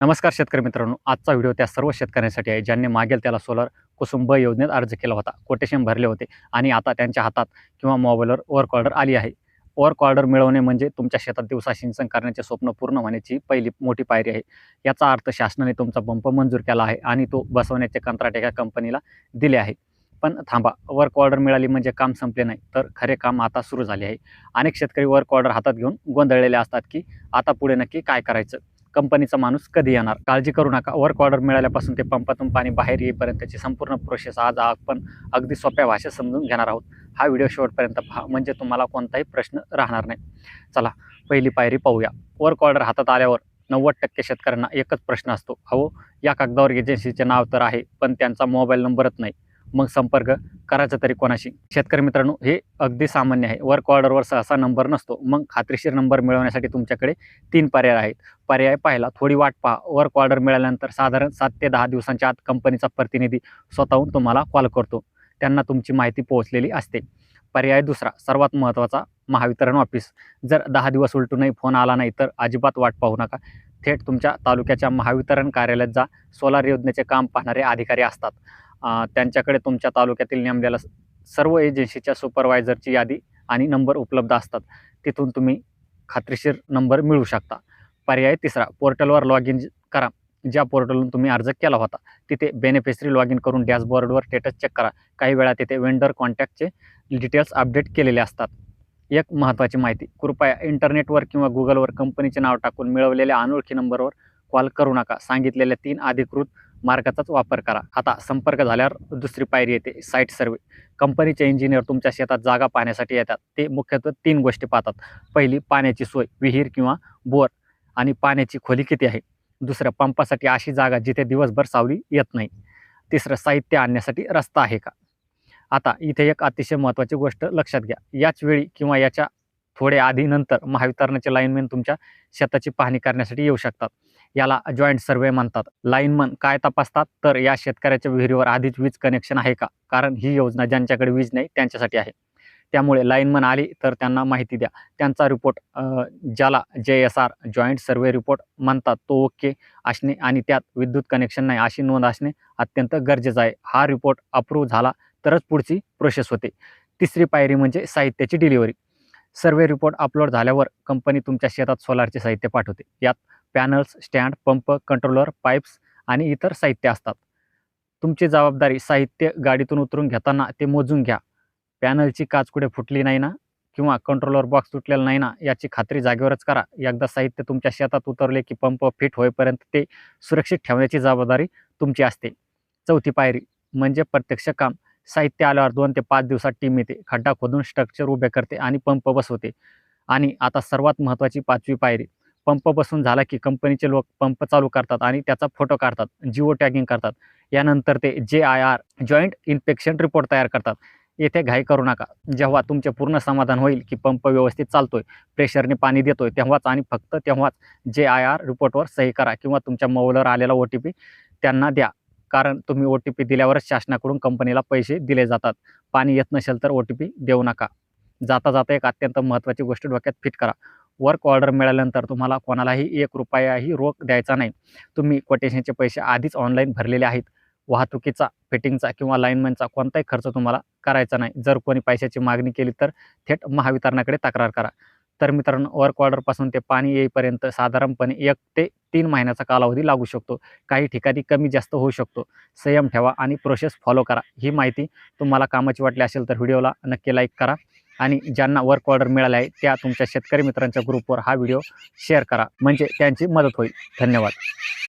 नमस्कार शेतकरी मित्रांनो, आजचा व्हिडिओ त्या सर्व शेतकऱ्यांसाठी आहे ज्यांनी मागेल त्याला सोलर कुसुम ब योजनेत अर्ज केला होता, कोटेशन भरले होते आणि आता त्यांच्या हातात किंवा मोबाईलवर वर्क ऑर्डर आली आहे. वर्क ऑर्डर मिळवणे म्हणजे तुमच्या शेतात दिवसा सिंचन करण्याचे स्वप्न पूर्ण होण्याची पहिली मोठी पायरी आहे. याचा अर्थ शासनाने तुमचा पंप मंजूर केला आहे आणि तो बसवण्याचे कंत्राट एका कंपनीला दिले आहे. पण थांबा, वर्क ऑर्डर मिळाली म्हणजे काम संपले नाही, तर खरे काम आता सुरू झाले आहे. अनेक शेतकरी वर्क ऑर्डर हातात घेऊन गोंधळलेले असतात की आता पुढे नक्की काय करायचं, कंपनीचा माणूस कधी येणार. काळजी करू नका, वर्क ऑर्डर मिळाल्यापासून ते पंपातून पाणी बाहेर येईपर्यंतची संपूर्ण प्रोसेस आज आपण अगदी सोप्या भाषेत समजून घेणार आहोत. हा व्हिडिओ शेवटपर्यंत पहा, म्हणजे तुम्हाला कोणताही प्रश्न राहणार नाही. चला, पहिली पायरी पाहूया. वर्क ऑर्डर हातात आल्यावर 90% शेतकऱ्यांना एकच प्रश्न असतो, अहो या कागदावर एजन्सीचे नाव तर आहे, पण त्यांचा मोबाईल नंबरच नाही, मग संपर्क करायचा तरी कोणाशी. शेतकरी मित्रांनो, हे अगदी सामान्य आहे. वर्क ऑर्डरवर सहसा नंबर नसतो. मग खात्रीशीर नंबर मिळवण्यासाठी तुमच्याकडे 3 पर्याय आहेत. पर्याय पहिला, थोडी वाट पहा. वर्क ऑर्डर मिळाल्यानंतर साधारण 7 ते 10 दिवसांच्या आत कंपनीचा प्रतिनिधी स्वतःहून तुम्हाला कॉल करतो. त्यांना तुमची माहिती पोहोचलेली असते. पर्याय दुसरा, सर्वात महत्त्वाचा, महावितरण ऑफिस. जर 10 दिवस उलटूनही फोन आला नाही तर अजिबात वाट पाहू नका. थेट तुमच्या तालुक्याच्या महावितरण कार्यालयात जा. सोलार योजनेचे काम पाहणारे अधिकारी असतात. त्यांच्याकडे तुमच्या तालुक्यातील नेमलेल्या सर्व एजन्सीच्या सुपरवायझरची यादी आणि नंबर उपलब्ध असतात. तिथून तुम्ही खात्रीशीर नंबर मिळवू शकता. पर्याय तिसरा, पोर्टलवर लॉग इन करा. ज्या पोर्टलवरून तुम्ही अर्ज केला होता तिथे बेनिफिशरी लॉग इन करून डॅशबोर्डवर स्टेटस चेक करा. काही वेळा तिथे वेंडर कॉन्टॅक्टचे डिटेल्स अपडेट केलेले असतात. एक महत्त्वाची माहिती, कृपया इंटरनेटवर किंवा गुगलवर कंपनीचे नाव टाकून मिळवलेल्या अनोळखी नंबरवर कॉल करू नका. सांगितलेल्या 3 अधिकृत मार्गाचाच वापर करा. आता संपर्क झाल्यावर दुसरी पायरी येते, साईट सर्व्हे. कंपनीचे इंजिनियर तुमच्या शेतात जागा पाहण्यासाठी येतात. ते मुख्यत्वे 3 गोष्टी पाहतात. पहिली, पाण्याची सोय, विहीर किंवा बोर आणि पाण्याची खोली किती आहे. दुसरं, पंपासाठी अशी जागा जिथे दिवसभर सावली येत नाही. तिसरं, साहित्य आणण्यासाठी रस्ता आहे का. आता इथे एक अतिशय महत्त्वाची गोष्ट लक्षात घ्या. याच वेळी किंवा याच्या थोडे आधी नंतर महावितरणाचे लाईनमॅन तुमच्या शेताची पाहणी करण्यासाठी येऊ शकतात. याला जॉईंट सर्व्हे म्हणतात. लाईनमन काय तपासतात, तर या शेतकऱ्याच्या विहिरीवर आधीच वीज कनेक्शन आहे का, कारण ही योजना ज्यांच्याकडे वीज नाही त्यांच्यासाठी आहे. त्यामुळे लाईनमन आले तर त्यांना माहिती द्या. त्यांचा रिपोर्ट, ज्याला JSR जॉईंट सर्व्हे रिपोर्ट म्हणतात, तो ओके असणे आणि त्यात विद्युत कनेक्शन नाही अशी नोंद असणे अत्यंत गरजेचं आहे. हा रिपोर्ट अप्रूव्ह झाला तरच पुढची प्रोसेस होते. तिसरी पायरी म्हणजे साहित्याची डिलिव्हरी. सर्व्हे रिपोर्ट अपलोड झाल्यावर कंपनी तुमच्या शेतात सोलारचे साहित्य पाठवते. यात panels, stand, pump, controller, pipes आणि इतर साहित्य असतात. तुमची जबाबदारी, साहित्य गाडीतून उतरून घेताना ते मोजून घ्या. पॅनलची काच कुठे फुटली नाही ना, किंवा कंट्रोलर बॉक्स तुटलेला नाही ना, याची खात्री जागेवरच करा. एकदा साहित्य तुमच्या शेतात उतरले की पंप फिट होईपर्यंत ते सुरक्षित ठेवण्याची जबाबदारी तुमची असते. चौथी पायरी म्हणजे प्रत्यक्ष काम. साहित्य आल्यावर 2 ते 5 दिवसात टीम येते, खड्डा खोदून स्ट्रक्चर उभे करते आणि पंप बसवते. आणि आता सर्वात महत्त्वाची 5वी पायरी, पंप बसून झाला की कंपनीचे लोक पंप चालू करतात आणि त्याचा फोटो काढतात, जिओ टॅगिंग करतात. यानंतर ते JIR जॉईंट इन्स्पेक्शन रिपोर्ट तयार करतात. येथे घाई करू नका. जेव्हा तुमचे पूर्ण समाधान होईल की पंप व्यवस्थित चालतोय, प्रेशरने पाणी देतोय, तेव्हाच आणि फक्त तेव्हाच JIR रिपोर्टवर सही करा किंवा तुमच्या मोबाईलवर आलेला OTP त्यांना द्या. कारण तुम्ही OTP दिल्यावरच शासनाकडून कंपनीला पैसे दिले जातात. पाणी येत नसेल तर OTP देऊ नका. जाता जाता एक अत्यंत महत्त्वाची गोष्ट डोक्यात फिट करा. वर्क ऑर्डर मिळाल्यानंतर तुम्हाला कोणालाही 1 रुपयाही रोख द्यायचा नाही. तुम्ही कोटेशनचे पैसे आधीच ऑनलाईन भरलेले आहेत. वाहतुकीचा, फिटिंगचा किंवा लाईनमॅनचा कोणताही खर्च तुम्हाला करायचा नाही. जर कोणी पैशाची मागणी केली तर थेट महावितरणाकडे तक्रार करा. तर मित्रांनो, वर्क ऑर्डरपासून ते पाणी येईपर्यंत साधारणपणे 1 ते 3 महिन्याचा कालावधी लागू शकतो. काही ठिकाणी कमी जास्त होऊ शकतो. संयम ठेवा आणि प्रोसेस फॉलो करा. ही माहिती तुम्हाला कामाची वाटली असेल तर व्हिडिओला नक्की लाईक करा आणि ज्यांना वर्क ऑर्डर मिळाले आहे त्या तुमच्या शेतकरी मित्रांच्या ग्रुपवर हा व्हिडिओ शेअर करा, म्हणजे त्यांची मदत होईल. धन्यवाद.